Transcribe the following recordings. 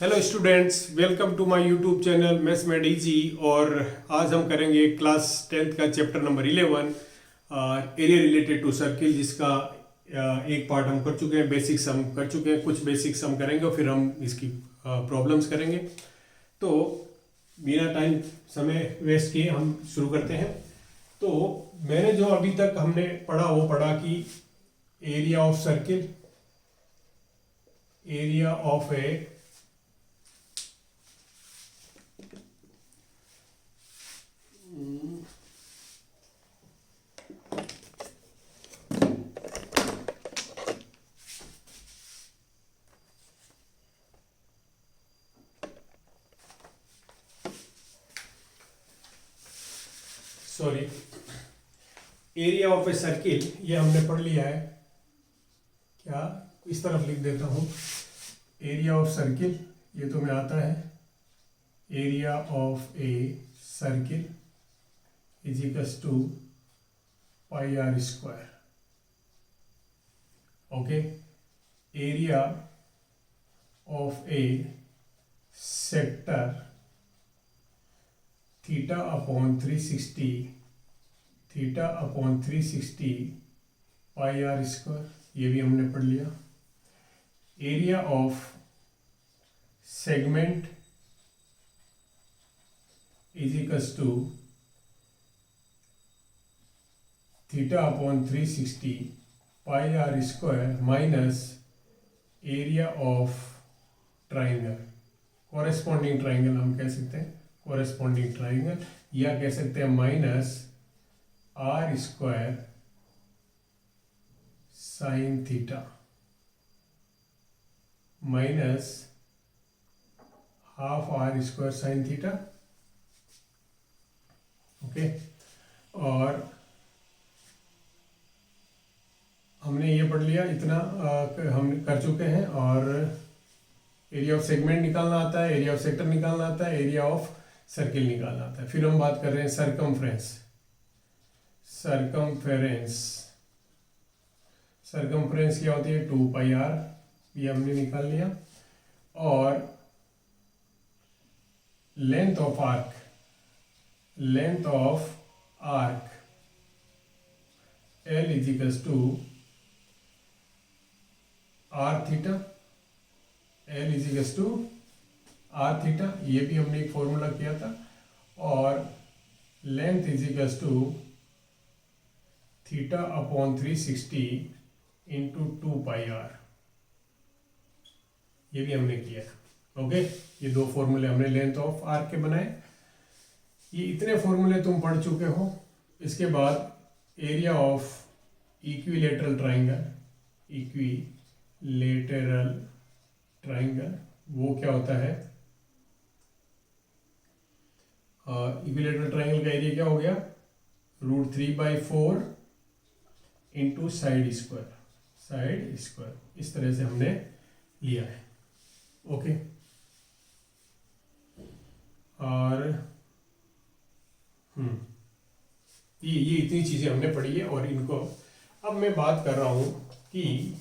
Hello students, welcome to my YouTube channel maths made easy. और आज हम करेंगे क्लास 10th का chapter number 11 area related to circle, जिसका एक पार्ट हम कर चुके हैं, बेसिक सम कर चुके हैं, कुछ बेसिक सम करेंगे और फिर हम इसकी प्रॉब्लम्स करेंगे। तो बिना टाइम समय वेस्ट किए हम शुरू करते हैं। तो मैंने जो अभी तक हमने पढ़ा वो पढ़ा कि area of circle, area of A sorry area of a circle, ये हमने पढ़ लिया है। क्या इस तरफ लिख देता हूं, एरिया ऑफ सर्किल, ये तो में आता है area of a circle is equals to pi are square. Okay, area of a sector theta upon 360 pi are square, ये भी हमने पढ़ लिया। Area of segment is equals to theta upon 360 pi are square minus area of triangle, corresponding triangle हम कह सकते हैं, corresponding triangle, या कह सकते हैं minus R square sine theta minus half are square sine theta. Okay, और हमने ये पढ़ लिया, इतना हम कर चुके हैं। और एरिया ऑफ सेगमेंट निकालना आता है, एरिया ऑफ सेक्टर निकालना आता है, एरिया ऑफ सर्किल निकालना आता है। फिर हम बात कर रहे हैं सरकमफ्रेंस। सरकमफ्रेंस क्या होती है, 2 पाई आर, ये हमने निकाल लिया। और length of arc L is equals to R theta, L is equals to R theta, ये भी हमने एक फॉर्मूला किया था। और length is equals to theta upon 360 into 2 pi R, ये भी हमने किया। ओके, ये दो फॉर्मूले हमने लेंथ ऑफ आर्क के बनाए। ये इतने फॉर्मूले तुम पढ़ चुके हो। इसके बाद एरिया ऑफ इक्विलेटरल ट्राइंगल, वो क्या होता है, इक्विलेटरल ट्राइंगल का एरिया क्या हो गया, √3/4 इंटू साइड स्क्वायर, इस तरह से हमने लिया है। ओके, और ये इतनी चीजें हमने पढ़ी है। और इनको अब मैं बात कर रहा हूं कि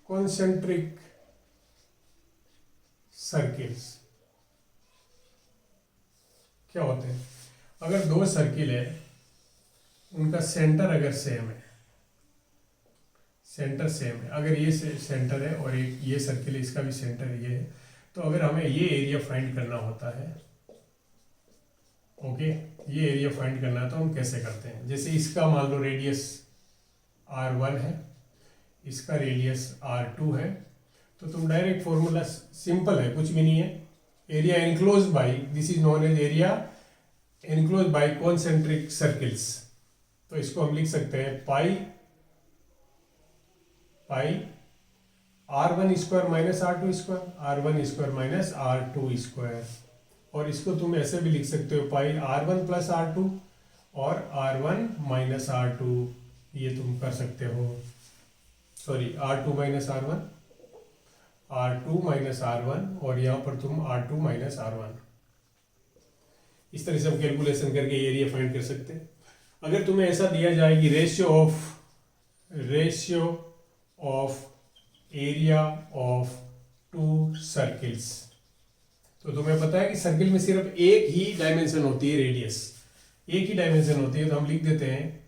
कॉन्सेंट्रिक सर्किल्स क्या होते हैं। अगर दो सर्किल है, उनका सेंटर अगर सेम है, अगर ये सेंटर है और एक ये सर्किल है, इसका भी सेंटर ये है, तो अगर हमें ये एरिया फाइंड करना होता है, ओके, ये एरिया फाइंड करना है, तो हम कैसे करते हैं। जैसे इसका मान लो रेडियस r1 है, इसका रेडियस r2 है, तो तुम डायरेक्ट फॉर्मूला, सिंपल है, कुछ भी नहीं है, area enclose by, this is known as area enclose by concentric circles. तो इसको हम लिख सकते हैं पाई r1 square minus r2 square, और इसको तुम ऐसे भी लिख सकते हो पाई r1 प्लस r2 और r1 माइनस r2, ये तुम कर सकते हो, सॉरी r2 माइनस r1 और यहाँ पर तुम r2 माइनस r1, इस तरह से हम कैलकुलेशन करके एरिया फाइंड कर सकते हैं। अगर तुम्हें ऐसा दिया जाए कि ratio of area of two circles, तो तुम्हें पता है कि सर्किल में सिर्फ एक ही डायमेंशन होती है, रेडियस एक ही डायमेंशन होती है, तो हम लिख देते हैं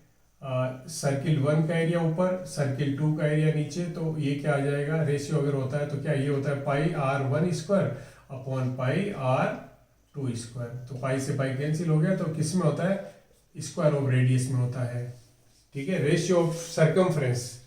सर्किल 1 का एरिया ऊपर, सर्किल 2 का एरिया नीचे। तो ये क्या आ जाएगा, रेशियो अगर होता है तो क्या ये होता है पाई r1 square upon pi r2 square. तो पाई से पाई कैंसिल हो गया, तो किस में होता है, स्क्वायर ऑफ रेडियस में होता है। ठीक है, रेशियो ऑफ सर्कमफ्रेंस,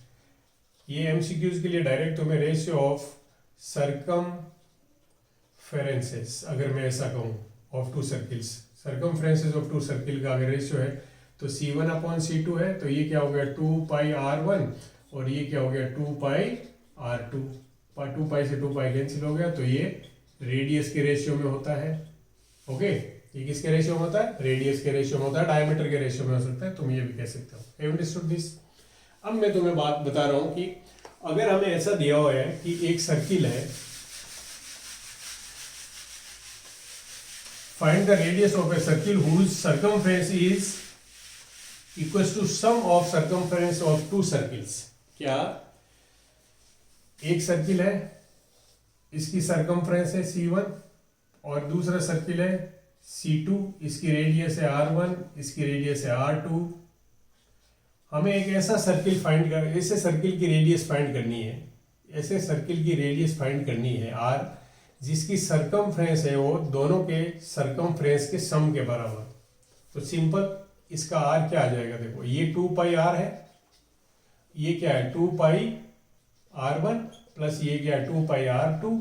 ये एमसीक्यूज के लिए डायरेक्ट तुम्हें रेशियो ऑफ सर्कमफेरेंसेस, अगर मैं ऐसा कहूँ, of two circles, circumferences of two circle का अगर रेशियो है तो C1 अपॉन C2 है, तो ये क्या हो गया 2 पाई R1 और ये क्या हो गया 2 पाई R2। 2 पाई से 2 पाई कैंसिल हो गया, तो ये रेडियस के रेशियो में होता है। ओके, ये किसके रेशियो में होता है, रेडियस के रेशियो में होता है, डायमीटर के रेशियो में हो सकता है, तुम ये भी कह सकते हो। Have you understood this? अब मैं तुम्हें बात बता रहा हूं कि अगर हमें ऐसा दिया हुआ है कि एक सर्किल है, find the radius of a circle whose circumference is equals to sum of circumference of two circles. क्या, एक सर्किल है, इसकी सर्कमफ्रेंस है C1 और दूसरा सर्किल है C2, इसकी रेडियस है R1, इसकी रेडियस है R2। हमें एक ऐसा सर्किल फाइंड कर, ऐसे सर्किल की रेडियस फाइंड करनी है, ऐसे सर्किल की रेडियस फाइंड करनी है R, जिसकी सर्कमफ्रेंस है वो दोनों के सर्कमफ्रेंस के सम के बराबर। तो सिंपल, इसका R क्या आ जाएगा, देखो ये 2 पाई R है, ये क्या है 2 पाई R1 प्लस ये क्या है 2 पाई R2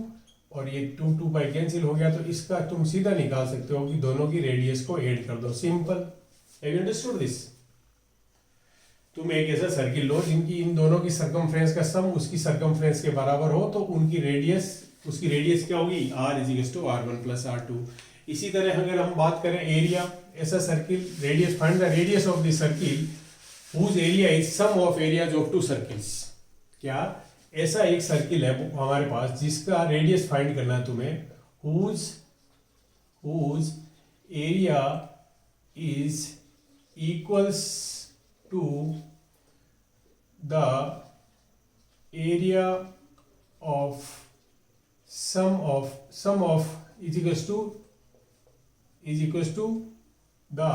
और ये 2 पाई कैंसिल हो गया, तो इसका तुम सीधा निकाल सकते हो कि दोनों की रेडियस को ऐड कर दो। Simple, have you understood this? तुम एक ऐसा सर्किल लो जिनकी इन दोनों की सर्कमफ्रेंस का सम उसकी सर्कमफ्रेंस के बराबर हो, तो उनकी रेडियस, उसकी रेडियस क्या होगी, R is to R1 plus R2। इसी तरह अगर हम बात करें एरिया, ऐसा circle, radius, find the radius of the circle whose area is sum of areas of two circles. क्या, ऐसा एक सर्किल है हमारे पास जिसका रेडियस फाइंड करना है तुम्हें, whose area is equals to the area of sum of is equals to the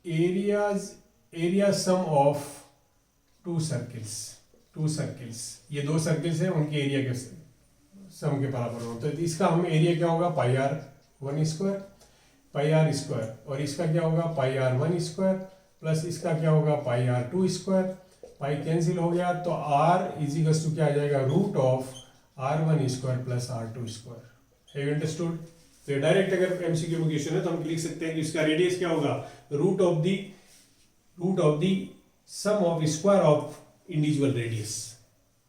area sum of two circles। ये दो सर्किल्स हैं, उनके एरिया के सम के बराबर हो, तो इसका हम एरिया क्या होगा पाई R1 square pi R square, और इसका क्या होगा पाई R1 स्क्वायर प्लस इसका क्या होगा पाई R2 स्क्वायर। पाई कैंसिल हो गया, तो R इज इक्वल टू क्या आ जाएगा root of R1 square plus R2 square. Have you understood? तो डायरेक्ट अगर एमसीक्यू क्वेश्चन है तो हम लिख सकते हैं कि इसका रेडियस क्या होगा, root of the sum of square of individual radius.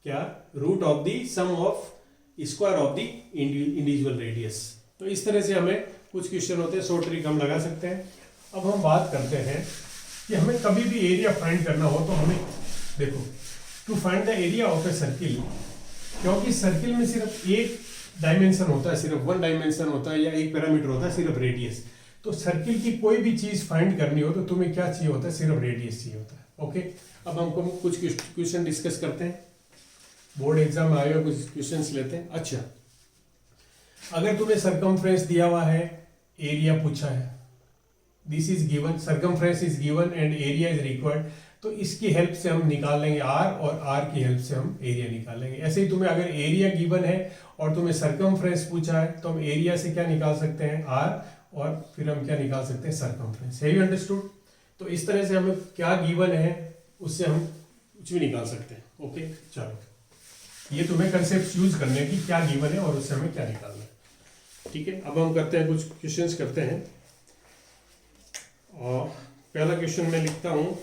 क्या, root of the sum of square of the individual radius. तो इस तरह से हमें कुछ क्वेश्चन होते हैं, शॉर्ट ट्रिक हम लगा सकते हैं। अब हम बात करते हैं कि हमें कभी भी एरिया फाइंड करना हो तो हमें देखो, to find the area of a circle, क्योंकि सर्किल में सिर्फ एक डायमेंशन होता है, सिर्फ वन डायमेंशन होता है या एक पैरामीटर होता है, सिर्फ रेडियस। तो सर्किल की कोई भी चीज फाइंड करनी हो तो तुम्हें क्या चाहिए होता है, सिर्फ रेडियस चाहिए होता है। ओके, अब हम कुछ क्वेश्चन डिस्कस करते हैं, बोर्ड एग्जाम में आए हुए कुछ क्वेश्चन लेते हैं। अच्छा, अगर तुम्हें सर्कमफ्रेंस दिया हुआ है, एरिया पूछा है, this is given, circumference is given and area is required, तो इसकी हेल्प से हम निकाल लेंगे R और R की हेल्प से हम एरिया निकाल लेंगे। ऐसे ही तुम्हें अगर एरिया गिवन है और तुम्हें सर्कमफ्रेंस पूछा है तो हम एरिया से क्या निकाल सकते हैं R, और फिर हम क्या निकाल सकते हैं सर्कमफ्रेंस। Have you understood? तो इस तरह से हमें क्या गिवन है उससे हम कुछ भी निकाल सकते हैं। ओके, चलो ये तुम्हें कंसेप्ट यूज करने की, क्या गिवन है और उससे हमें क्या निकालना है। ठीक है, अब हम करते हैं कुछ क्वेश्चंस करते हैं। और पहला क्वेश्चन मैं लिखता हूं,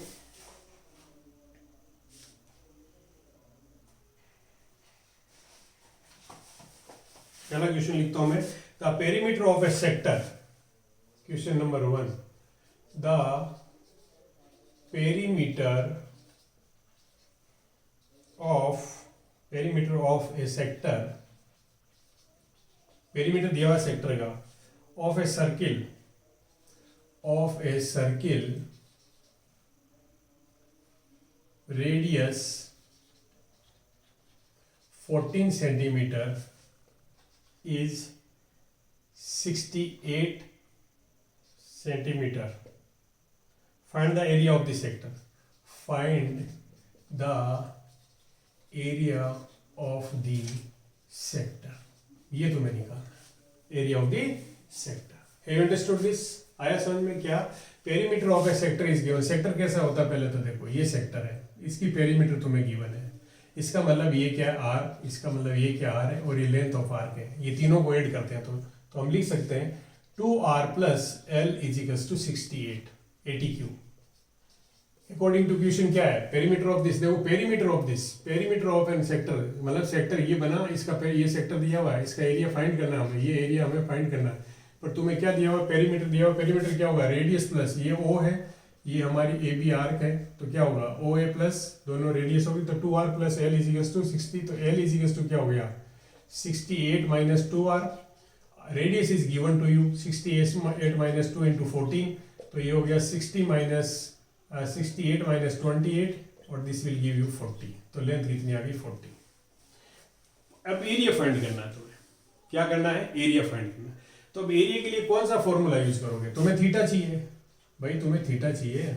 मैं the perimeter of a sector, question number 1, the perimeter of a sector, perimeter दिया हुआ सेक्टर का, of a circle of a circle radius 14 centimeter is 68 centimeter. Find the area of the sector. Find the area of the sector. ये तुम्हें निकालना area of the sector. Have understood this? आया समझ में? क्या perimeter of a sector is given. Sector कैसा होता है पहले तो देखो, ये सेक्टर है, इसकी पेरीमीटर तुम्हें गिवन है. इसका मतलब ये क्या है आर, इसका मतलब ये क्या आर है और ये लेंथ ऑफ आर्क है. ये तीनों को ऐड करते हैं तो हम लिख सकते हैं 2r plus L is equals to 68 80 Q. According to question क्या है? Perimeter of this. देखो perimeter of this, perimeter of an sector मतलब सेक्टर ये बना, इसका ये सेक्टर दिया हुआ है, इसका एरिया फाइंड करना है हमें, ये एरिया हमें फाइंड करना है. पर तुम्हें क्या दिया हुआ? पेरीमीटर दिया हुआ. पेरीमीटर क्या होगा? रेडियस प्लस ये ओ है, ये हमारी ए बी आर्क है, तो क्या होगा? ओ ए प्लस दोनों रेडियस होगी तो 2r plus L is equals to 60. तो एल इज इक्वल्स टू क्या हो गया? 68 minus 2r. Radius is given to you 68 minus 2 into 14, तो ये हो गया 68 माइनस 28 और दिस विल गिव यू 40. तो लेंथ कितनी आ गई? 40. अब एरिया फाइंड करना है तुम्हें. क्या करना है? एरिया फाइंड करना है. तो अब एरिया के लिए कौन सा फॉर्मूला यूज करोगे? तुम्हें थीटा चाहिए भाई, तुम्हें थीटा चाहिए,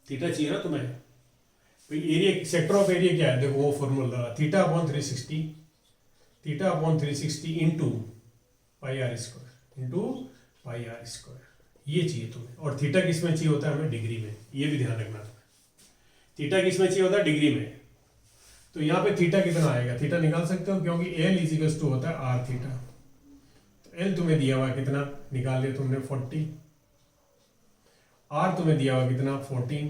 थीटा चाहिए ना तुम्हें भाई. एरिया सेक्टर ऑफ एरिया क्या है? देखो वो formula theta upon 360, theta upon 360 into pi are square into pi are square. ये चाहिए तुम्हें. और थीटा किस में चाहिए होता है? हमें डिग्री में. ये भी ध्यान रखना तुम्हें. थीटा किस में चाहिए होता है? डिग्री में. तो यहाँ पे थीटा कितना आएगा? थीटा निकाल सकते हो क्योंकि एल इज इक्वल्स टू होता है आर थीटा. तो एल तुम्हें दिया हुआ कितना निकाल लिया तुमने? 40. आर तुम्हें दिया हुआ कितना? 14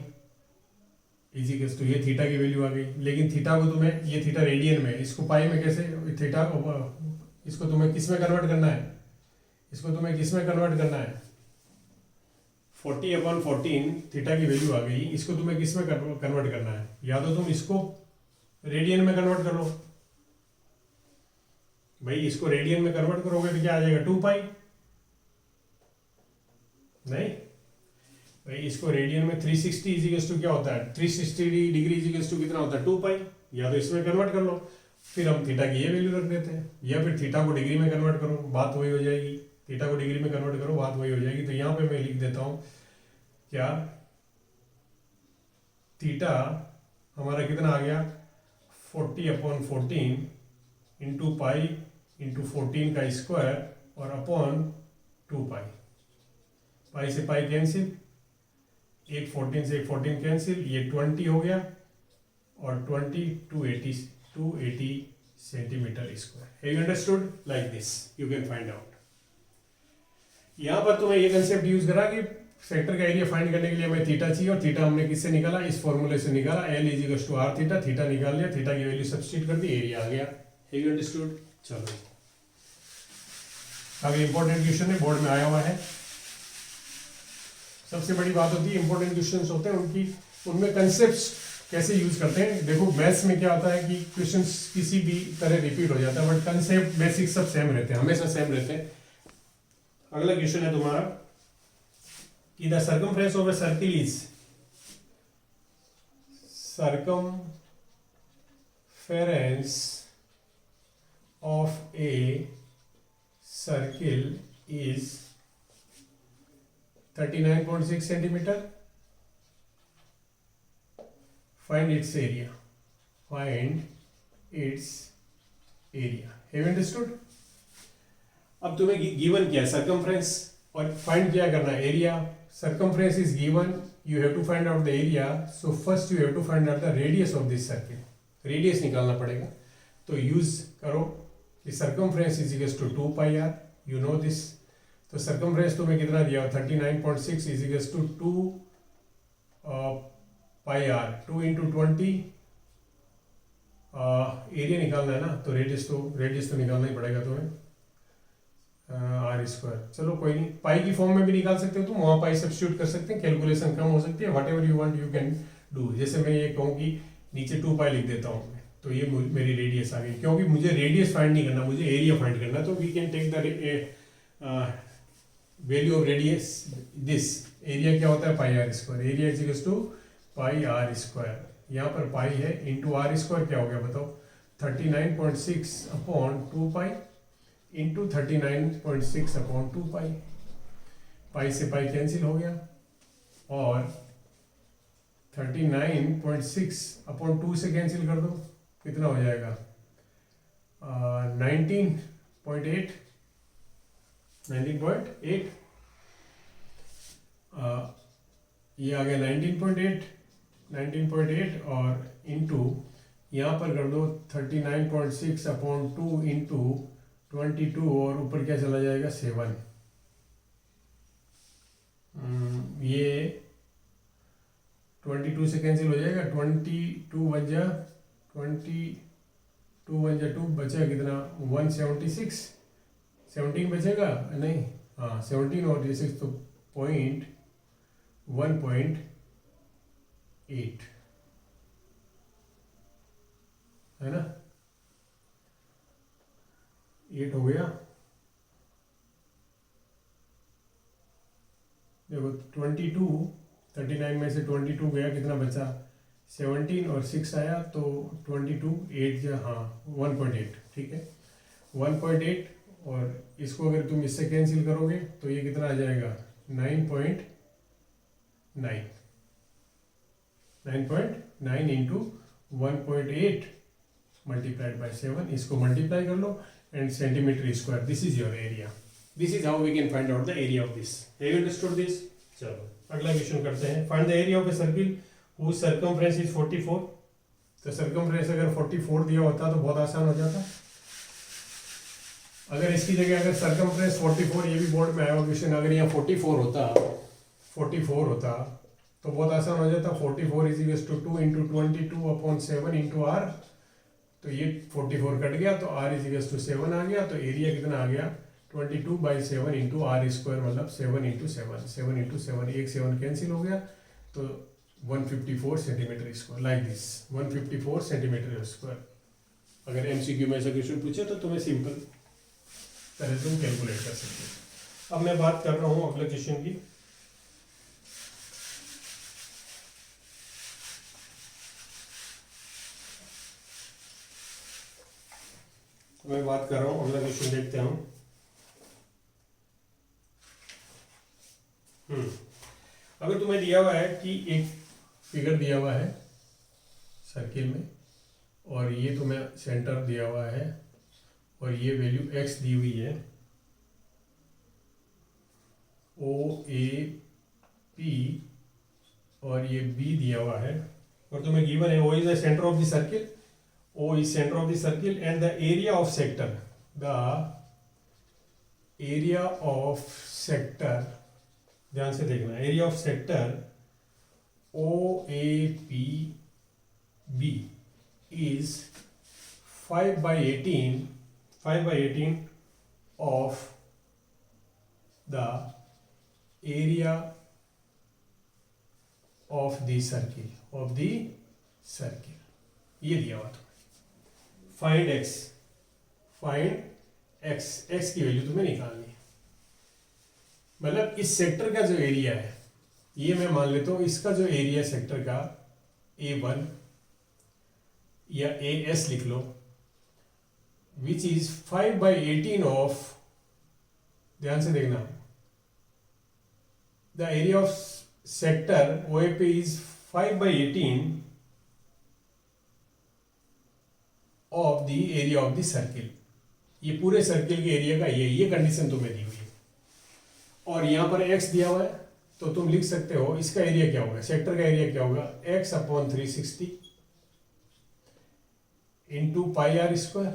इज इक्वल्स टू ये थीटा की वैल्यू आ गई. लेकिन थीटा को तुम्हें, ये थीटा रेडियन में, इसको पाई में कैसे? थीटा इसको तुम्हें किस में कन्वर्ट करना है? इसको तुम्हें किस में कन्वर्ट करना है? 40 अपॉन 14 थीटा की वैल्यू आ गई. इसको तुम्हें किस में कन्वर्ट करना है? या तो तुम इसको रेडियन में कन्वर्ट कर लो भाई. इसको रेडियन में कन्वर्ट करोगे तो क्या आ जाएगा? 2 पाई. नहीं भाई, इसको रेडियन में 360 इज इक्वल्स टू क्या होता है? 360 डिग्री इज इक्वल्स टू कितना होता है? 2 पाई. या तो इसमें कन्वर्ट कर लो, फिर हम थीटा की ये वैल्यू रख देते हैं, या फिर थीटा को डिग्री में कन्वर्ट करो, बात वही हो जाएगी. थीटा को डिग्री में कन्वर्ट करो, बात वही हो जाएगी. तो यहाँ पे मैं लिख देता हूँ क्या, थीटा हमारा कितना आ गया? 40 अपॉन 14 इंटू पाई इंटू 14 का स्क्वायर और अपॉन 2 पाई. पाई से पाई कैंसिल, एक 14 से एक 14 कैंसिल, ये 20 हो गया और 20 280 centimetre square. Have you understood? Like this you can find out. यहाँ पर तुम्हें ये कंसेप्ट यूज करा कि सेक्टर का एरिया फाइंड करने के लिए हमें थीटा चाहिए, और थीटा हमने किससे निकाला? इस फॉर्मूले से निकाला. L is equals to R theta. Theta निकाल लिया, थीटा की वैल्यू सब्स्टिट्यूट कर दी, एरिया आ गया. Have you understood? चलो अब इंपॉर्टेंट क्वेश्चन है, बोर्ड में आया हुआ है. सबसे बड़ी बात होती है इंपॉर्टेंट क्वेश्चंस होते हैं उनमें कंसेप्ट्स कैसे यूज करते हैं. देखो मैथ्स में क्या होता है कि क्वेश्चंस किसी भी तरह रिपीट हो जाता है, बट कंसेप्ट बेसिक सब सेम रहते हैं, हमेशा सेम रहते हैं. अगला क्वेश्चन है तुम्हारा कि the circumference of a circle is, circumference of a circle is 39.6 centimeter. Find its area. Find its area. Have you understood? अब तुम्हें गिवन क्या है? सर्कमफ्रेंस. और फाइंड क्या करना है? Area. Circumference is given, you have to find out the area. So first you have to find out the radius of this circle. Radius निकालना पड़ेगा. तो यूज करो कि circumference is equals to 2 pi R. You know this. तो circumference तुम्हें कितना दिया? 39.6 is equals to 2 pi R. 2 into 20. Area निकालना है ना, तो रेडियस तो निकालना ही पड़ेगा तुम्हें. R square. चलो कोई नहीं, पाई की फॉर्म में भी निकाल सकते हो तुम, वहाँ पाई सब्स्टिट्यूट कर सकते हैं, कैलकुलेशन कम हो सकती है. What ever you want you can do. जैसे मैं ये कहूँ कि नीचे 2 पाई लिख देता हूँ, तो ये मेरी रेडियस आ गई, क्योंकि मुझे रेडियस फाइंड नहीं करना, मुझे एरिया फाइंड करना. तो we can take the value of radius this area क्या होता है pi are square, area is equals to pi are square, यहाँ पर पाई है इंटू आर स्क्वायर क्या हो गया बताओ 39.6 अपॉन 2 पाई इंटू 39.6 अपॉन 2 पाई, पाई से पाई कैंसिल हो गया और 39.6 अपॉन 2 से कैंसिल कर दो कितना हो जाएगा 19.8 ये आ गया 19.8 और इंटू यहाँ पर कर दो 39.6 अपॉन 2 इंटू 22 और ऊपर क्या चला जाएगा 7, ये 22 से कैंसिल हो जाएगा 22 बन जा 2 बचा कितना 176, 17 बचेगा नहीं, हाँ 17 और ये 6 तो 1.8 है ना, 8 हो गया। देखो 39 में से 22 गया कितना बचा 17 और 6 आया तो 22 8 या हाँ 1.8 ठीक है 1.8 और इसको अगर तुम इससे कैंसिल करोगे तो ये कितना आ जाएगा 9.9 इंटू 1.8 मल्टीप्लाइड बाय 7, इसको मल्टीप्लाई कर लो and centimetre square, this is your area, this is how we can find out the area of this. Have you understood this? चलो अगला क्वेश्चन करते हैं। Find the area of a circle whose circumference is 44। तो circumference अगर 44 दिया होता तो बहुत आसान हो जाता, अगर इसकी जगह अगर सर्कमफ्रेंस 44, ये भी बोर्ड में आया हुआ क्वेश्चन, अगर यहाँ 44 होता तो बहुत आसान हो जाता, 44 is equal to 2 into 22 upon 7 into R, तो ये 44 कट गया तो r इज इक्वल टू 7 आ गया, तो एरिया कितना आ गया 22/7 इंटू आर स्क्वायर, मतलब 7 इंटू 7 एक 7 कैंसिल हो गया तो 154 centimetre square, like this 154 centimetre square. अगर एमसीक्यू में ऐसा क्वेश्चन पूछे तो तुम्हें सिंपल तरह तुम कैलकुलेट कर सकते हो। अब मैं बात कर रहा हूँ अगले क्वेश्चन की। मैं बात कर रहा हूँ अगला क्वेश्चन देखते हैं हम। अगर तुम्हें दिया हुआ है कि एक फिगर दिया हुआ है सर्किल में और ये तुम्हें सेंटर दिया हुआ है और ये वैल्यू x दी हुई है, ओ ए पी और ये b दिया हुआ है और तुम्हें गिवन है o is the centre of the circle, O is center of the circle and the area of sector, ध्यान से देखना, area of sector OAPB is 5/18 of the area of the circle, ये दिया हुआ। फाइंड x की value तुम्हें निकालनी है, मतलब इस सेक्टर का जो एरिया है, ये मैं मान लेता हूं इसका जो एरिया सेक्टर का A1 या AS लिख लो, विच इज 5/18 ऑफ, ध्यान से देखना, the area of sector OAP is 5/18 of the area of the circle. ये पूरे सर्किल के एरिया का ये कंडीशन तुम्हें दी हुई है और यहाँ पर x दिया हुआ है, तो तुम लिख सकते हो इसका एरिया क्या होगा, सेक्टर का एरिया क्या होगा, x/360 into pi are square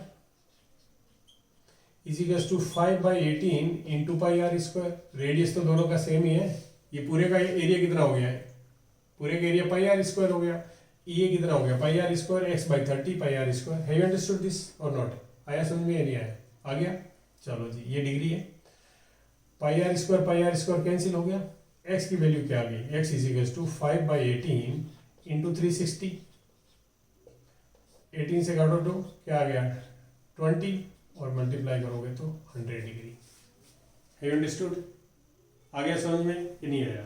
is equal to 5/18 into pi are square. Radius तो दोनों का सेम ही है, ये पूरे का एरिया कितना हो गया है, पूरे का एरिया पाई आर स्क्वायर हो गया, ये कितना हो गया pi are square x/30 pi are square. Have you understood this or not? आया समझ में? नहीं आया? आ गया? चलो जी, ये डिग्री है, पाई आर स्क्वायर कैंसिल हो गया, x की वैल्यू क्या आ गई, x is equal to 5/18 into 360, 18 से काटो तो क्या आ गया 20 और मल्टीप्लाई करोगे तो 100 डिग्री। Have you understood? आ गया समझ में कि नहीं आया?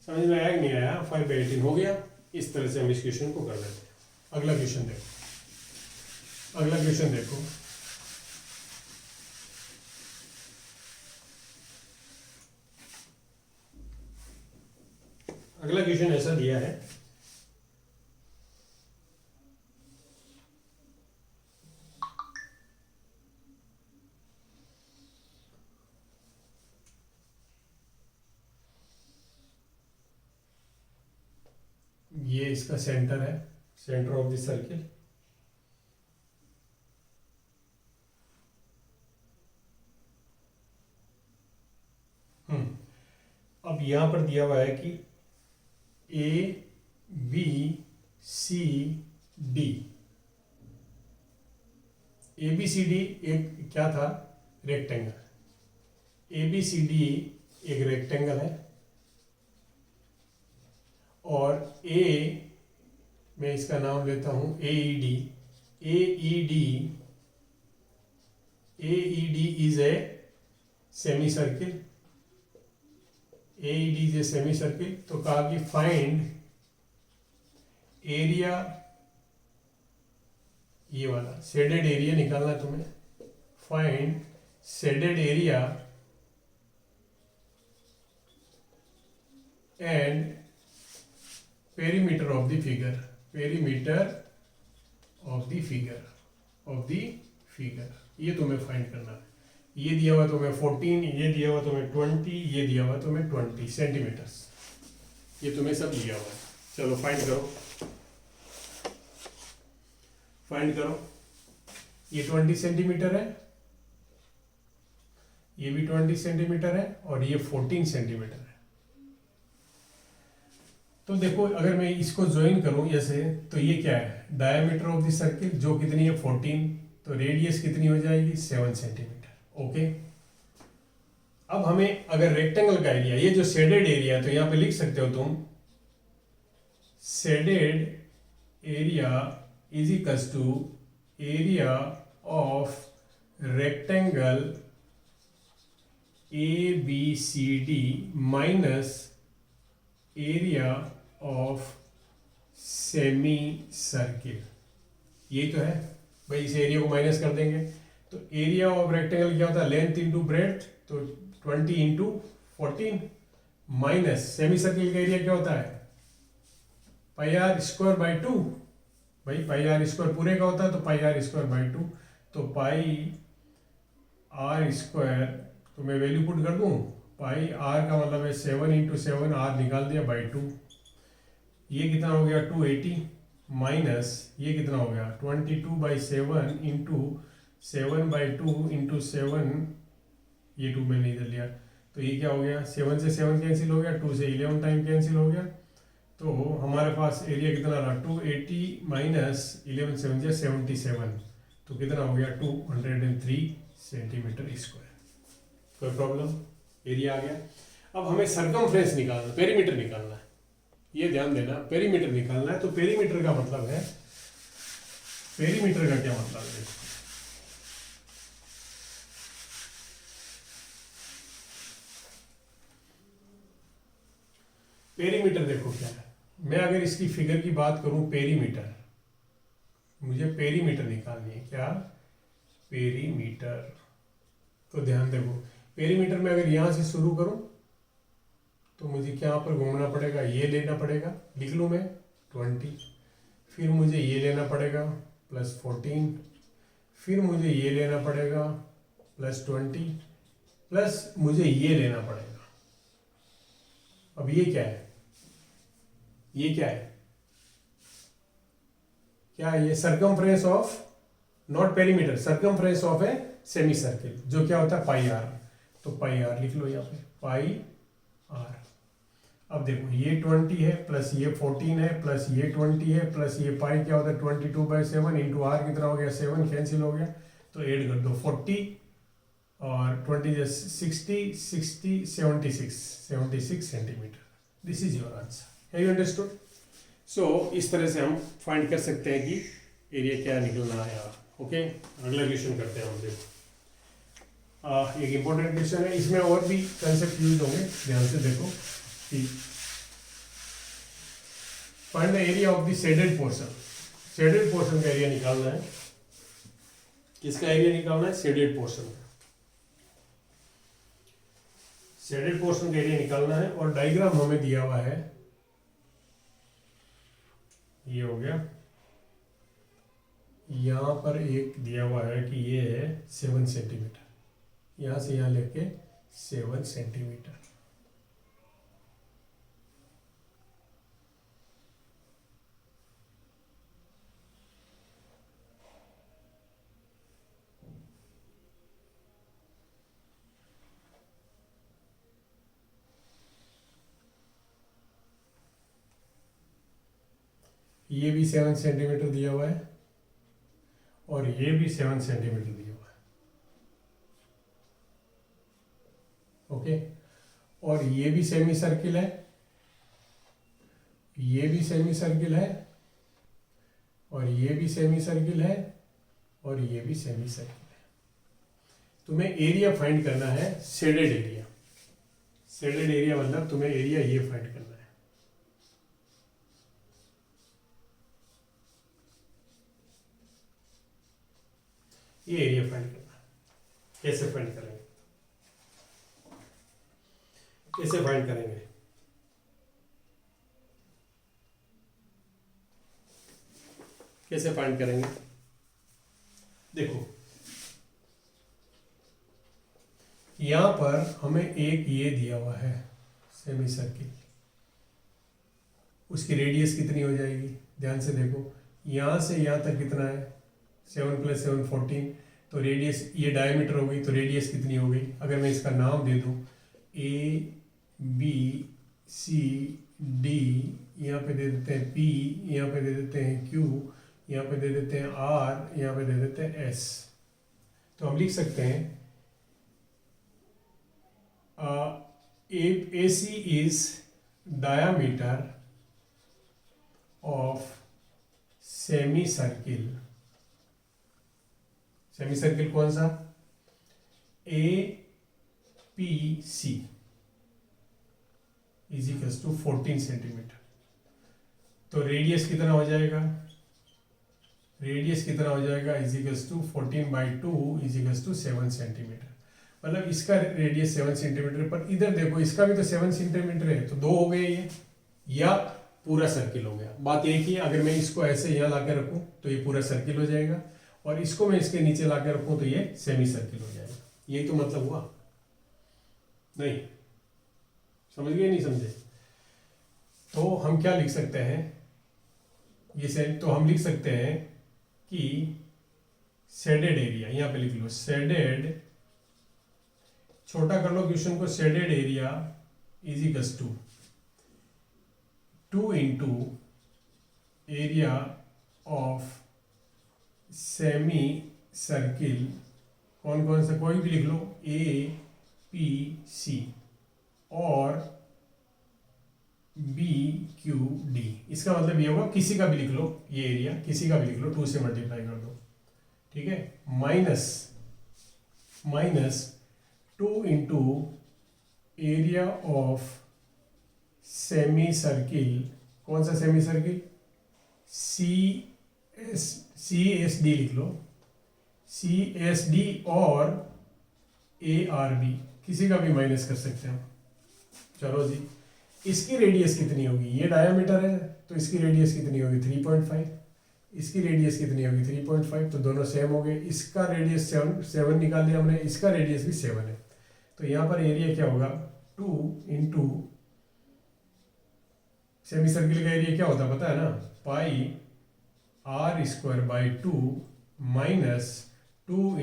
समझ में आया कि नहीं आया? 5/18 हो गया। इस तरह से हम इस क्वेश्चन को कर लेते हैं। अगला क्वेश्चन देखो, अगला क्वेश्चन देखो। अगला क्वेश्चन ऐसा दिया है, ये इसका सेंटर है, सेंटर ऑफ द सर्किल। अब यहां पर दिया हुआ है कि A B C D, A B C D एक क्या था, rectangle. A B C D एक रेक्टेंगल है और ए, मैं इसका नाम लेता हूं A E D. A E D is a semi circle. A E D is a semi circle. तो कहा कि फाइंड एरिया, ये वाला शेडेड एरिया निकालना है तुम्हें। Find shaded area and perimeter of the figure, perimeter of the figure, ये तुम्हें फाइंड करना है। ये दिया हुआ तुम्हें 14, ये दिया हुआ तुम्हें 20, ये दिया हुआ तुम्हें 20 सेंटीमीटर्स, ये तुम्हें सब दिया हुआ है। चलो फाइंड करो, फाइंड करो। ये 20 सेंटीमीटर है, ये भी 20 सेंटीमीटर है और ये 14 सेंटीमीटर है। तो देखो अगर मैं इसको ज्वाइन करूं ऐसे, तो ये क्या है, डायमीटर ऑफ द सर्किल, जो कितनी है 14, तो रेडियस कितनी हो जाएगी 7 सेंटीमीटर। ओके, अब हमें अगर रेक्टेंगल का एरिया, ये जो शेडेड एरिया, तो यहां पे लिख सकते हो तुम, shaded area is equals to area of rectangle A B C D minus area of semicircle. यही तो है भाई, इस एरिया को माइनस कर देंगे तो एरिया ऑफ रेक्टेंगल क्या होता है, लेंथ इंटू ब्रेड्थ, तो 20 इंटू 14 माइनस सेमी सर्किल का एरिया क्या होता है, पाई आर स्क्वायर बाई 2। भाई पाई आर स्क्वायर पूरे का होता है तो पाई आर स्क्वायर बाई 2, तो पाई आर स्क्वायर, तो मैं वैल्यू पुट कर दूं, पाई आर का मतलब है 7 इंटू 7, आर निकाल दिया बाई 2। ये कितना हो गया 280 माइनस ये कितना हो गया 22/7 इंटू 7/2 इंटू 7, ये 2 मैंने इधर लिया, तो ये क्या हो गया 7 से 7 कैंसिल हो गया, 2 से 11 टाइम कैंसिल हो गया, तो हमारे पास एरिया कितना रहा 280 माइनस 11 7 से 77, तो कितना हो गया 203 सेंटीमीटर स्क्वायर। कोई प्रॉब्लम, एरिया आ गया। अब हमें सरकमफ्रेंस निकालना, पेरीमीटर निकालना है, ये ध्यान देना, पेरीमीटर निकालना है। तो पेरीमीटर का मतलब है, पेरीमीटर का क्या मतलब है, पेरीमीटर देखो क्या है। मैं अगर इसकी फिगर की बात करूं, पेरीमीटर, मुझे पेरीमीटर निकालनी है, क्या पेरीमीटर, तो ध्यान देखो पेरीमीटर में अगर यहां से शुरू करूं तो मुझे क्या पर घूमना पड़ेगा, ये लेना पड़ेगा, लिख लूं मैं 20, फिर मुझे ये लेना पड़ेगा +14, फिर मुझे ये लेना पड़ेगा +20, प्लस मुझे ये लेना पड़ेगा। अब ये क्या है, ये क्या है, क्या है ये, circumference of, not perimeter, circumference of A semi circle, जो क्या होता है पाई आर, तो पाई आर लिख लो यहाँ पे, पाई आर। अब देखो ये 20 है प्लस ये 14 है प्लस ये 20 है प्लस ये पाई क्या होता है 22/7 इंटू आर कितना हो गया 7 कैंसिल हो गया, तो ऐड कर दो 40 और 20 60 60 76 centimetre. This is your answer. Have you understood? So इस तरह से हम फाइंड कर सकते हैं कि एरिया क्या निकलना है यार। ओके, अगला क्वेश्चन करते हैं हम। देखो एक इम्पोर्टेंट क्वेश्चन है, इसमें और भी कंसेप्ट यूज होंगे, ध्यान से देखो कि find the area of the shaded portion. Shaded portion का एरिया निकालना है। किसका एरिया निकालना है? शेडेड पोर्शन का। शेडेड पोर्शन का एरिया निकालना है और डायग्राम हमें दिया हुआ है, ये हो गया। यहाँ पर एक दिया हुआ है कि ये है 7 सेंटीमीटर, यहाँ से यहाँ लेके 7 सेंटीमीटर। ये भी 7 सेंटीमीटर दिया हुआ है और ये भी 7 सेंटीमीटर दिया हुआ है। ओके, और ये भी सेमी सर्किल है, ये भी सेमी सर्किल है, और ये भी सेमी सर्किल है, और ये भी सेमी सर्किल है। तुम्हें एरिया फाइंड करना है, शेडेड एरिया। शेडेड एरिया मतलब तुम्हें एरिया ये फाइंड करना है। ये एरिया फाइंड करना है। कैसे फाइंड करेंगे? कैसे फाइंड करेंगे? कैसे फाइंड करेंगे? देखो, यहां पर हमें एक ये दिया हुआ है सेमी सर्किल, उसकी रेडियस कितनी हो जाएगी? ध्यान से देखो, यहां से यहां तक कितना है? 7 + 7 14। तो रेडियस, ये डायमीटर हो गई, तो रेडियस कितनी हो गई? अगर मैं इसका नाम दे दूं A B C D, यहाँ पे दे देते हैं P, यहाँ पे दे देते हैं Q, यहाँ पे दे देते हैं R, यहाँ पे दे देते हैं S। तो हम लिख सकते हैं AC is diameter of semicircle। सेमीसर्किल कौन सा? APC is equals to 14 centimetre. तो रेडियस कितना हो जाएगा? रेडियस कितना हो जाएगा? Is equals to 14/2 is equals to 7 centimetre. मतलब इसका रेडियस 7 सेंटीमीटर, पर इधर देखो इसका भी तो 7 सेंटीमीटर है, तो 2 हो गए ये, या पूरा सर्किल हो गया। बात एक ही है, अगर मैं इसको ऐसे यहाँ ला के रखूँ तो ये पूरा सर्किल हो जाएगा, और इसको मैं इसके नीचे ला के रखूँ तो ये सेमी सर्किल हो जाएगा। यही तो मतलब हुआ। नहीं समझ गए? नहीं समझे? तो हम क्या लिख सकते हैं? तो हम लिख सकते हैं कि शेडेड एरिया, यहाँ पे लिख लो शेडेड, छोटा कर लो क्वेश्चन को, shaded area is equals to 2 × area of semicircle. कौन कौन सा? कोई भी लिख लो, APC और BQD। इसका मतलब ये होगा, किसी का भी लिख लो, ये एरिया किसी का भी लिख लो, 2 से मल्टीप्लाई कर दो, ठीक है। Minus 2 × area of semicircle. कौन सा सेमी सर्किल? CSD लिख लो, CSD और ARB, किसी का भी माइनस कर सकते हैं। चलो जी, इसकी रेडियस कितनी होगी? ये डायमीटर है तो इसकी रेडियस कितनी होगी? 3.5। इसकी रेडियस कितनी होगी? 3.5। तो दोनों सेम हो गए। इसका रेडियस 7 निकाल लिया हमने, इसका रेडियस भी 7 है। तो यहाँ पर एरिया क्या होगा? 2 × सेमी सर्किल का एरिया क्या होता है पता है ना? πr²/2 माइनस 2 ×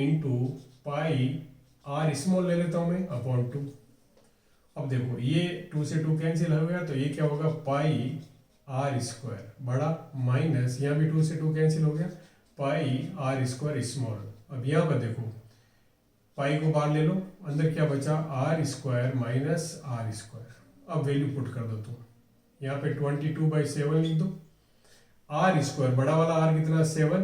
πr स्मॉल ले लेता हूँ मैं, अपॉन 2। अब देखो ये 2 से 2 कैंसिल हो गया, तो ये क्या होगा? πr² बड़ा, माइनस यहाँ भी 2 से 2 कैंसिल हो गया, πr² स्मॉल। अब यहाँ पर देखो, पाई को बाहर ले लो, अंदर क्या बचा? r² minus r²। अब वैल्यू पुट कर दो तुम, यहाँ पे 22/7 लिख दो। r², बड़ा वाला r कितना? 7,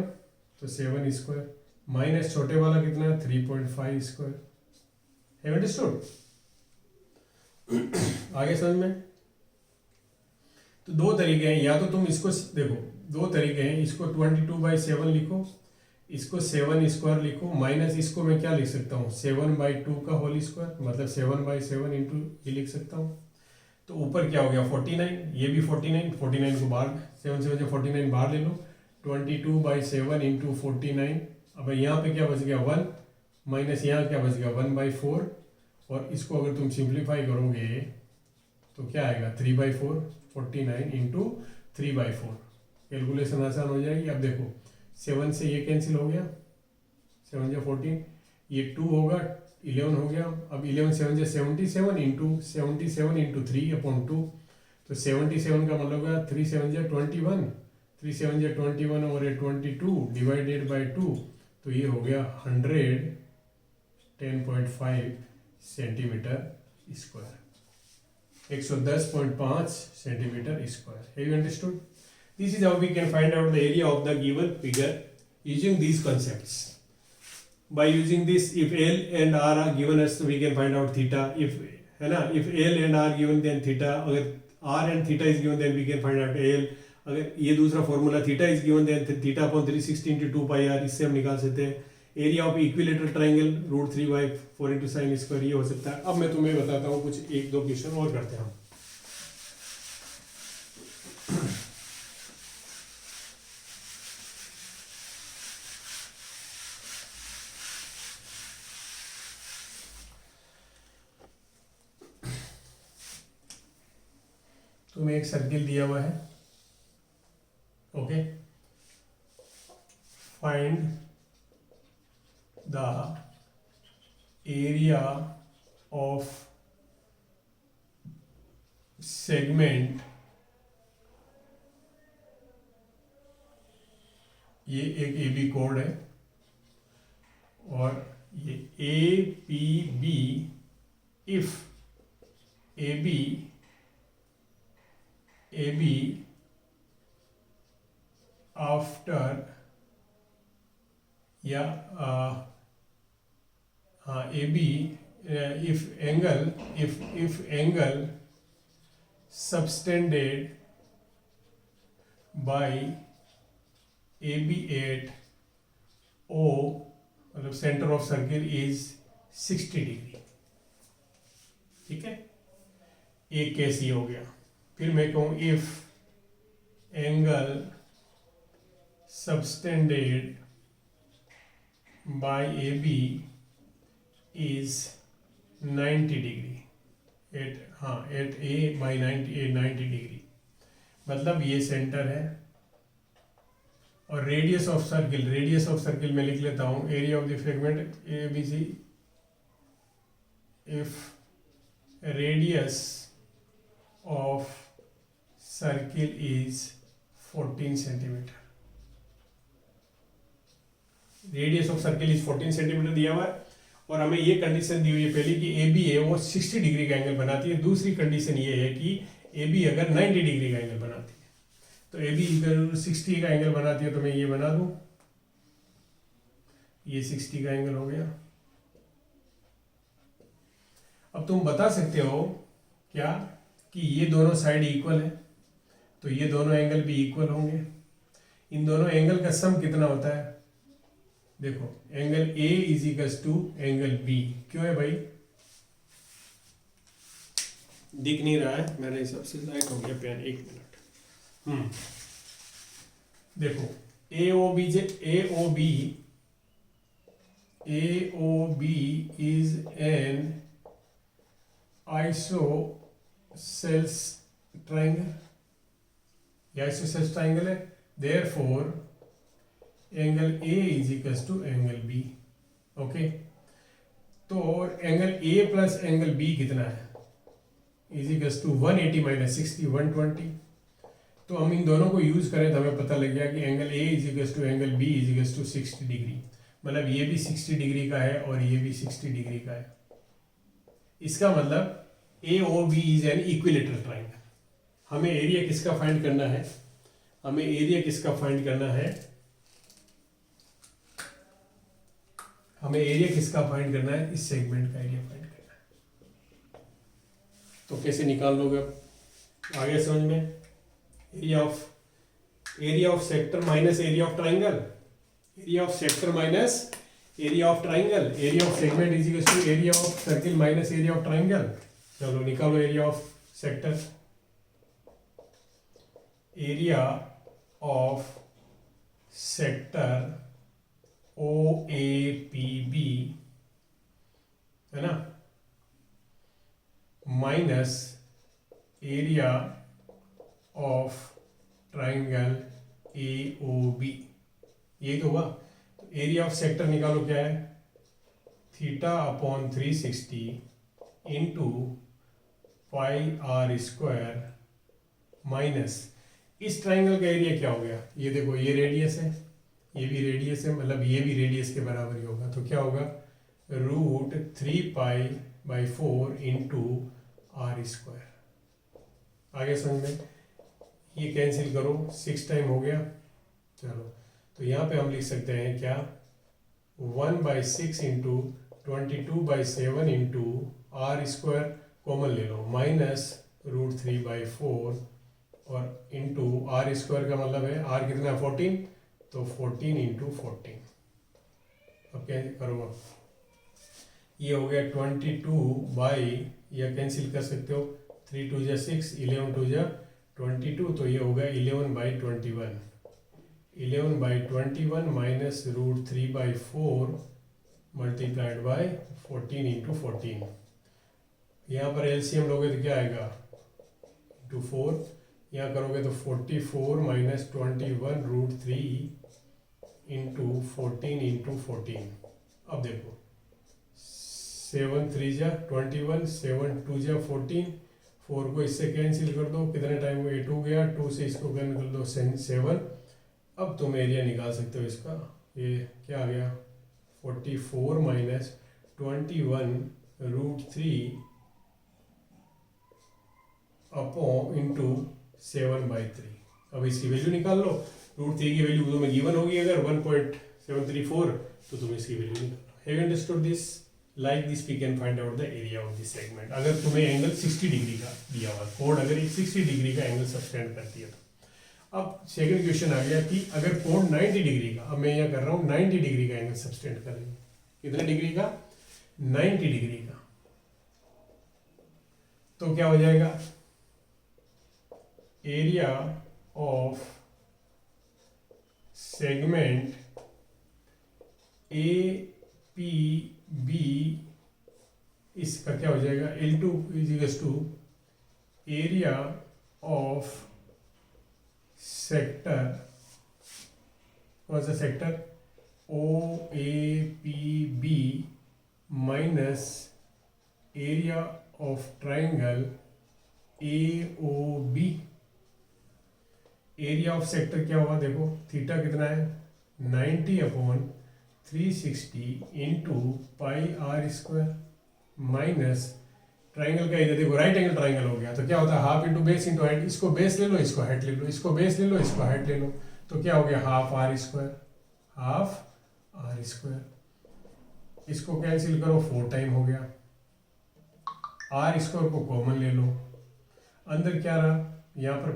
तो 7² माइनस छोटे वाला कितना? 3.5²। Have understood? आगे समझ में? तो दो तरीके हैं, या तो तुम इसको देखो, दो तरीके हैं, इसको 22/7 लिखो, इसको 7 स्क्वायर लिखो, माइनस इसको मैं क्या लिख सकता हूँ 7/2 का होल स्क्वायर, मतलब 7/7 इंटू ये लिख सकता हूँ। तो ऊपर क्या हो गया 49, ये भी 49 को बाहर 7 से 49 बाहर ले लो, 22/7 इंटू 49। अब यहाँ पे क्या बच गया 1, माइनस यहाँ क्या बच गया 1/4, और इसको अगर तुम सिंप्लीफाई करोगे तो क्या आएगा 3/4, 49 इंटू 3/4। कैलकुलेशन आसान हो जाएगी। अब देखो 7 से ये कैंसिल हो गया, 7 या 14, ये 2 होगा, 11 हो गया। अब 11 7 या 77 इंटू 3/2, तो 77 का मतलब होगा 3 7 या 21, 3 7 या 21 और 22 डिवाइडेड बाई 2, तो ये हो गया 110.5 centimetre square, 110.5 centimetre square. Have you understood? This is how we can find out the area of the given figure using these concepts. By using this, if L and R are given us, we can find out theta. If है ना, if L and R given then theta. अगर R and theta is given then we can find out L. अगर ये दूसरा formula theta is given then theta upon 360 into 2πr, इससे हम निकाल सकते हैं area of equilateral triangle √3/4 into sine square, ये हो सकता है। अब मैं तुम्हें बताता हूँ कुछ एक दो क्वेश्चन और करते हैं हम। तुम्हें एक सर्किल दिया हुआ है, okay, find the area of segment, ये एक ए बी कोड है, और ये A P B if A B after या A B if angle subtended by AB at O, मतलब centre of circle is 60 degree, ठीक है, एक केस ये हो गया। फिर मैं कहूँ if angle subtended by AB is 90 degree at A by 90 degree, मतलब ये सेंटर है, और रेडियस ऑफ सर्किल में लिख लेता हूँ area of the segment A B C, if radius of circle is 14 centimetre, radius of circle is 14 centimetre दिया हुआ है, और हमें ये कंडीशन दी हुई है पहले कि ए बी है वो 60 डिग्री का एंगल बनाती है। दूसरी कंडीशन ये है कि ए बी अगर 90 डिग्री का एंगल बनाती है, तो ए बी अगर 60 का एंगल बनाती है तो मैं ये बना दूं, ये 60 का एंगल हो गया। अब तुम बता सकते हो क्या कि ये दोनों साइड इक्वल है, तो ये दोनों एंगल भी इक्वल होंगे। इन दोनों एंगल का सम कितना होता है, देखो angle A is equals to angle B, क्यों है भाई, दिख नहीं रहा है मेरे हिसाब से, लाइट हो गया पेन, एक मिनट। देखो AOB is an isosceles triangle, ये आइसोसेल्स ट्राइंगल है, therefore angle A is equals to angle B, okay. तो angle A plus angle B कितना है, इज इक्वल्स टू 180 माइनस 60 120। तो हम इन दोनों को यूज करें तो हमें पता लग गया कि angle A is equals to angle B is equals to 60 degree, मतलब ये भी 60 डिग्री का है और ये भी 60 डिग्री का है। इसका मतलब AOB is an equilateral triangle. हमें एरिया किसका फाइंड करना है, हमें एरिया किसका फाइंड करना है, हमें एरिया किसका फाइंड करना है, इस सेगमेंट का एरिया फाइंड करना है। तो कैसे निकाल लोगे अब आगे समझ में? Area of sector minus area of triangle, area of sector minus area of triangle, area of segment is equal to area of circle minus area of triangle. चलो निकालो area of sector, area of sector O A P B है ना, minus area of triangle A O B, यही तो हुआ। तो area of sector निकालो, क्या है? Theta upon 360 into pi are square minus इस ट्राइंगल का एरिया क्या हो गया? ये देखो, ये रेडियस है, ये भी रेडियस है, मतलब ये भी रेडियस के बराबर ही होगा। तो क्या होगा? Root 3π/4 into are square. आगे समझ में? ये कैंसिल करो, 6 टाइम हो गया। चलो तो यहाँ पे हम लिख सकते हैं क्या? 1/6 into 22/7 into are square common ले लो, माइनस रूट 3/4 और इंटू आर स्क्वायर का मतलब है आर कितना है? 14, तो 14 इंटू 14। अब क्या करो? ये हो गया 22 या कैंसिल कर सकते हो, 3 2 जा 6, 11 2 जा 22, तो ये होगा 11/21, 11/21 minus root 3/4 multiplied by 14 into 14। यहाँ पर एलसीएम लोगे तो क्या आएगा? इंटू 4, यहाँ करोगे तो 44 माइनस 21 रूट 3 इंटू 14 इंटू 14। अब देखो, 7 3 जा 21, 7 2 जा 14, 4 को इससे कैंसिल कर दो, कितने टाइम हुए? 2 गया, 2 से इसको कैंसिल कर दो 7। अब तुम एरिया निकाल सकते हो इसका। ये क्या आ गया? 44 माइनस 21 रूट 3 अपॉन इंटू 7/3। अब इसकी वैल्यू निकाल लो। रूट 3 की वैल्यू तुम्हें गिवन होगी अगर 1.734, तो तुम इसकी वैल्यू निकालो। Have you understood this? Like this we can find out the area of this segment. अगर तुम्हें एंगल 60 डिग्री का दिया हुआ, कोड अगर एक 60 डिग्री का एंगल सब्सटेंड करती है तो। अब सेकंड क्वेश्चन आ गया कि अगर कोड 90 डिग्री का, अब मैं यहाँ कर रहा हूँ 90 डिग्री का एंगल सब्सटेंड कर रही है। कितने डिग्री का? 90 डिग्री का। तो क्या हो जाएगा? Area of segment A P B, इसका क्या हो जाएगा? L2 is equal to area of sector, कौन सा sector? O A P B minus area of triangle A O B. Area of sector क्या हुआ? देखो थीटा कितना है? 90/360 into pi are square minus triangle का एरिया, देखो राइट एंगल ट्राइंगल हो गया, तो क्या होता है? Half into base into height. इसको बेस ले लो, इसको हाइट ले लो, इसको बेस ले लो, इसको हाइट ले लो, तो क्या हो गया? Half are square, half are square. इसको कैंसिल करो, 4 टाइम हो गया। आर स्क्वायर को कॉमन ले लो, अंदर क्या रहा? यहाँ पर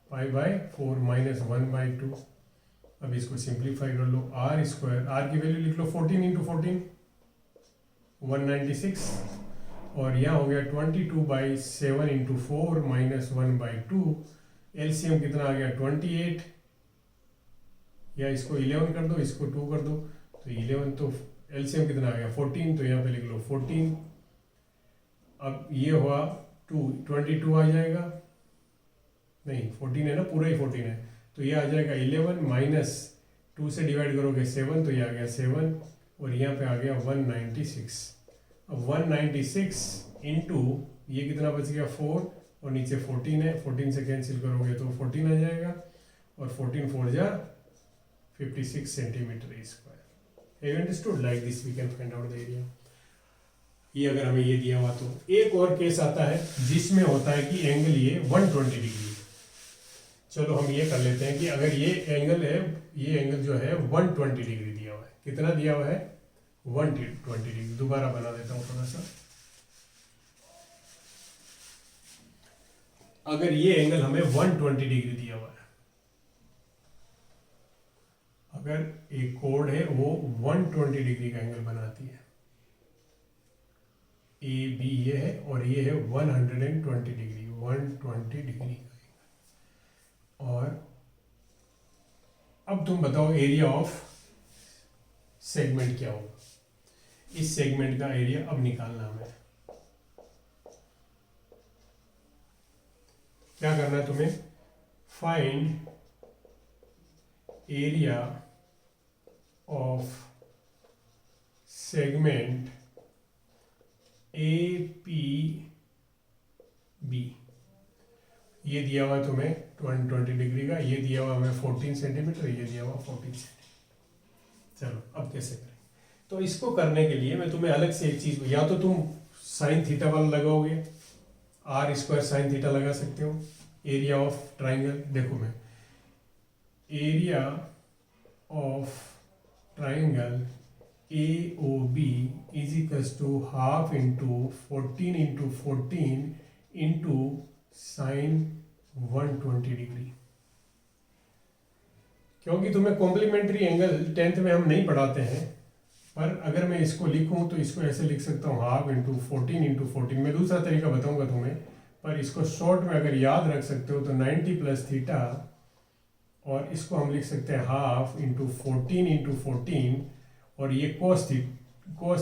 π/4 माइनस 1/2। अब इसको सिंप्लीफाई कर लो, आर स्क्वायर, आर की वैल्यू लिख लो 14 इंटू 14 196, और यहाँ हो गया 22/7 इंटू 4 माइनस 1/2। एलसीएम कितना आ गया? 28, या इसको 11 कर दो, इसको 2 कर दो, तो 11, तो एलसीएम कितना आ गया? 14, तो यहाँ पे लिख लो 14। अब ये हुआ 22 आ जाएगा, नहीं 14 है ना, पूरा ही 14 है, तो ये आ जाएगा 11 माइनस 2 से डिवाइड करोगे 7, तो ये आ गया 7, और यहाँ पे आ गया 196। अब 196 इंटू ये कितना बच गया? 4, और नीचे 14 है, 14 से कैंसिल करोगे तो 14 आ जाएगा, और 14 4 जा 56 centimetre square. Have you understood? Like this we can find out the area. ये अगर हमें ये दिया हुआ, तो एक और केस आता है जिसमें होता है कि एंगल ये 120 डिग्री। चलो हम ये कर लेते हैं कि अगर ये एंगल है, ये एंगल जो है 120 डिग्री दिया हुआ है। कितना दिया हुआ है? 120 डिग्री। दोबारा बना देता हूँ थोड़ा सा। अगर ये एंगल हमें 120 डिग्री दिया हुआ है, अगर एक कोड है वो 120 डिग्री का एंगल बनाती है, ए बी ये है और ये है 120 डिग्री, 120 डिग्री का एंगल। और अब तुम बताओ एरिया ऑफ सेगमेंट क्या होगा। इस सेगमेंट का एरिया अब निकालना हमें। क्या करना है तुम्हें? Find area of segment A P B. ये दिया हुआ है तुम्हें 20 डिग्री का, ये दिया हुआ हमें 14 सेंटीमीटर, ये दिया हुआ 14 सेंटीमीटर। चलो अब कैसे करें? तो इसको करने के लिए मैं तुम्हें अलग से एक चीज, या तो तुम साइन थीटा वाला लगाओगे, आर स्क्वायर साइन थीटा लगा सकते हो। एरिया ऑफ ट्राइंगल देखो, मैं area of triangle A O B is equals to half into 14 into 14 into sine 120 degree. क्योंकि तुम्हें कॉम्प्लीमेंट्री एंगल 10th में हम नहीं पढ़ाते हैं, पर अगर मैं इसको लिखूं तो इसको ऐसे लिख सकता हूँ, हाफ इंटू 14 इंटू 14। मैं दूसरा तरीका बताऊंगा तुम्हें, पर इसको शॉर्ट में अगर याद रख सकते हो तो 90 प्लस थीटा, और इसको हम लिख सकते हैं हाफ इंटू 14 इंटू 14, और ये cos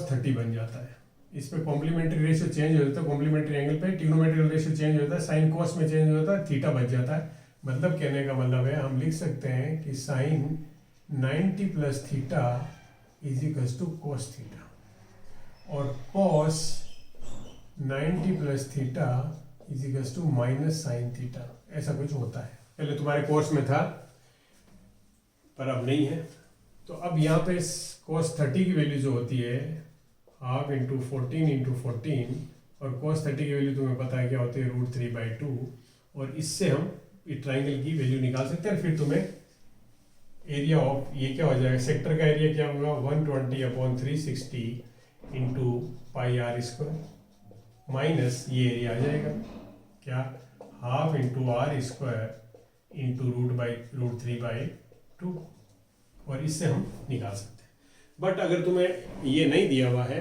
30 बन जाता है। इस पे कॉम्प्लीमेंट्री रेशियो चेंज हो जाता है, कॉम्प्लीमेंट्री एंगल पे ट्रिग्नोमेट्रिक रेशियो चेंज हो जाता है, साइन cos में चेंज हो जाता है, थीटा बच जाता है। मतलब कहने का मतलब है, हम लिख सकते हैं कि sine 90 plus theta is equals to cos theta, और cos 90 plus theta is equals to minus sine theta. ऐसा कुछ होता है, पहले तुम्हारे कोर्स में था पर अब नहीं है। तो अब यहाँ पे cos 30 की वैल्यू जो होती है हाफ इंटू 14 इंटू 14, और cos 30 की वैल्यू तुम्हें पता है क्या होती है, √3/2, और इससे हम इस ट्राइंगल की वैल्यू निकाल सकते हैं। फिर तुम्हें एरिया ऑफ ये क्या हो जाएगा, सेक्टर का एरिया क्या होगा, 120/360 into pi are square, minus ये एरिया आ जाएगा क्या, half into are square into √3/2, और इससे हम निकाल सकते हैं। बट अगर तुम्हें ये नहीं दिया हुआ है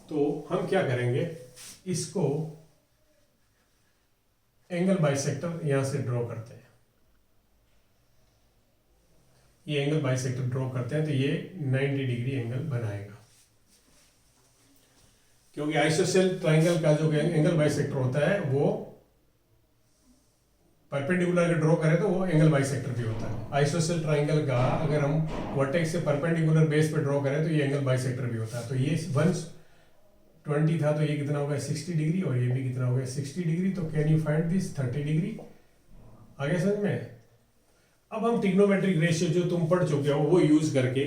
तो हम क्या करेंगे, इसको एंगल बाइसेक्टर यहां से ड्रॉ करते हैं। ये एंगल बाइसेक्टर ड्रॉ करते हैं तो ये 90 डिग्री एंगल बनाएगा, क्योंकि आइसोसेल ट्राइंगल का जो एंगल बाइसेक्टर होता है वो परपेंडिकुलर ड्रॉ करें तो वो एंगल बाइसेक्टर भी होता है। आइसोसेल ट्राइंगल का अगर हम वर्टेक्स से परपेंडिकुलर बेस पे ड्रॉ करें तो ये एंगल बाइसेक्टर भी होता है। तो ये 120 था तो ये कितना होगा 60 डिग्री, और ये भी कितना होगा 60 डिग्री। तो can you find this 30 degree? आगे समझ में? अब हम ट्रिग्नोमेट्रिक रेशियो जो तुम पढ़ चुके हो वो यूज करके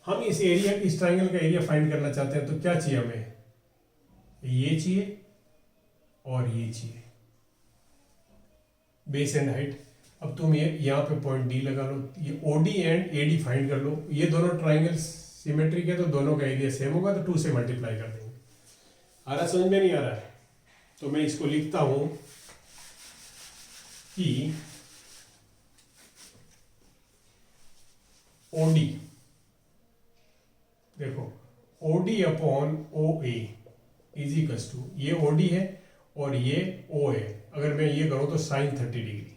हम इस एरिया, इस ट्राइंगल का एरिया फाइंड करना चाहते हैं। तो क्या चाहिए हमें, ये चाहिए और ये चाहिए, बेस एंड हाइट। अब तुम ये यहाँ पे पॉइंट डी लगा लो, ये ओडी एंड एडी फाइंड कर लो। ये दोनों ट्राइंगल सिमेट्रिक है तो दोनों का एरिया सेम होगा, तो 2 से मल्टीप्लाई कर देंगे। आ रहा, समझ में नहीं आ रहा है? तो मैं इसको लिखता हूं कि ओडी, देखो OD upon O A is equals to, ये ओडी है और ये ओ है। अगर मैं ये करूं तो साइन 30 डिग्री,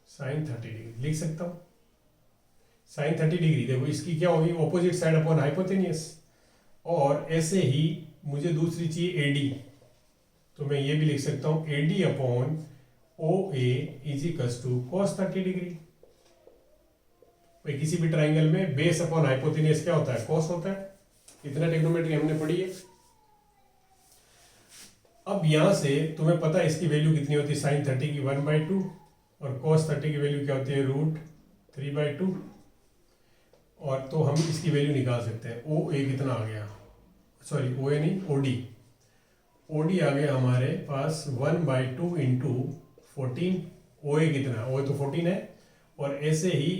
साइन 30 डिग्री लिख सकता हूं। साइन 30 डिग्री देखो इसकी क्या होगी, ऑपोजिट साइड अपॉन हाइपोटेनियस। और ऐसे ही मुझे दूसरी चाहिए एडी, तो मैं ये भी लिख सकता हूं AD upon O A is equals to cos 30 degree. भाई किसी भी ट्राइंगल में बेस अपॉन हाइपोटेनियस क्या होता है, cos होता है। इतना ट्रिग्नोमेट्री हमने पढ़ी है। अब यहां से तुम्हें पता है इसकी वैल्यू कितनी होती है, साइन 30 की 1/2, और cos 30 की वैल्यू क्या होती है, √3/2। और तो हम इसकी वैल्यू निकाल सकते हैं। ओ ए कितना आ गया, सॉरी ओ ए नहीं, ओडी, ओडी आ गया हमारे पास 1/2 इंटू 14। ओ ए कितना, ओ ए तो 14 है। और ऐसे ही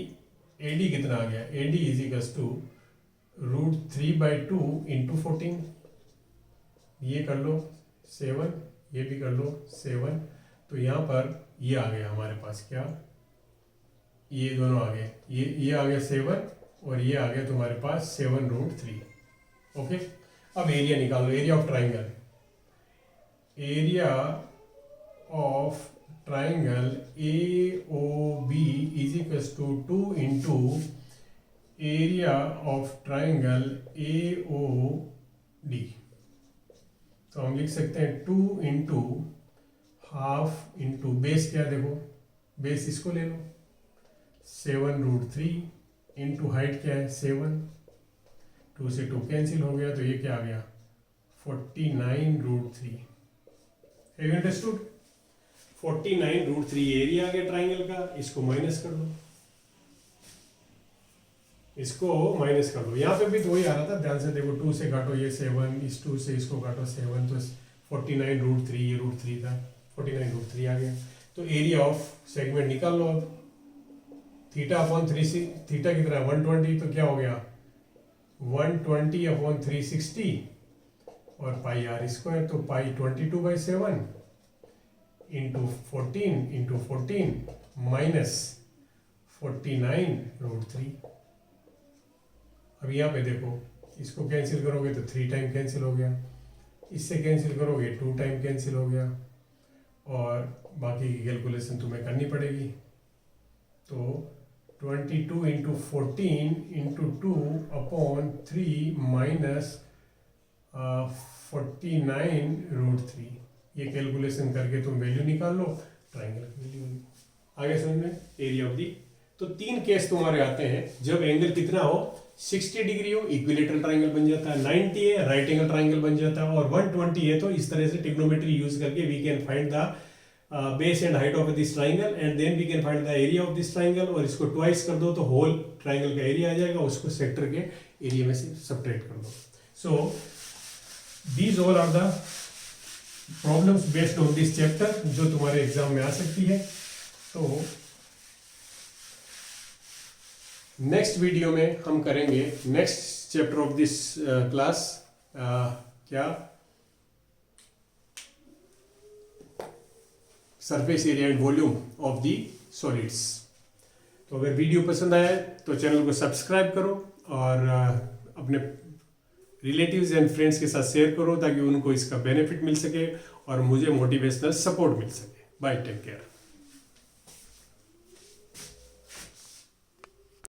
एडी कितना आ गया, AD is equals to √3/2 into 14। ये कर लो 7, ये भी कर लो 7, तो यहाँ पर ये आ गया हमारे पास क्या, ये दोनों आ गए, ये आ गया 7 और ये आ गया तुम्हारे पास 7√3। ओके, अब एरिया निकालो, area of triangle. Area of triangle AOB is equals to 2 into area of triangle AOD। तो हम लिख सकते हैं 2 इंटू हाफ इंटू बेस क्या, देखो बेस इसको ले लो 7√3 इंटू हाइट क्या है 7, 2 से 2 कैंसिल हो गया, तो ये क्या आ गया 49√3। Have you understood? 49√3 एरिया आ गया ट्राइंगल का, इसको माइनस कर दो, इसको माइनस कर दो। यहाँ पे भी तो वही आ रहा था, ध्यान से देखो 2 से काटो ये 7, इस 2 से इसको काटो 7, तो 49√3 ये √3 था, 49√3 आ गया। तो एरिया ऑफ सेगमेंट निकाल लो अब, θ/360, थीटा कितना है 120, तो क्या हो गया 120/360 और पाई r स्क्वायर, तो पाई 22/7 इंटू 14 माइनस 49√3। अब यहाँ पे देखो, इसको कैंसिल करोगे तो 3 टाइम कैंसिल हो गया, इससे कैंसिल करोगे 2 टाइम कैंसिल हो गया, और बाकी की कैलकुलेशन तुम्हें करनी पड़ेगी। तो 22 इंटू 14 इंटू 2/3 माइनस 49√3, ये कैलकुलेशन करके तुम वैल्यू निकाल लो, ट्राइंगल की वैल्यू आगे समझ में। एरिया ऑफ दी, तो 3 केस तुम्हारे आते हैं, जब एंगल कितना हो 60 डिग्री हो इक्विलेटरल ट्राइंगल बन जाता है, 90 है राइट एंगल ट्राइंगल बन जाता है, और 120 है तो इस तरह से ट्रिग्नोमेट्री यूज करके we can find the base and height of this triangle and then we can find the area of this triangle, और इसको ट्वाइस कर दो तो होल ट्राइंगल का एरिया आ जाएगा, उसको सेक्टर के एरिया में से सब्ट्रैक्ट कर दो। So these all are the problems based on this chapter जो तुम्हारे एग्जाम में आ सकती है। तो नेक्स्ट वीडियो में हम करेंगे next chapter of this class, क्या surface area and volume of the solids. तो अगर वीडियो पसंद आया तो चैनल को सब्सक्राइब करो और अपने रिलेटिव्स एंड फ्रेंड्स के साथ शेयर करो ताकि उनको इसका बेनिफिट मिल सके और मुझे मोटिवेशनल सपोर्ट मिल सके। Bye, take care.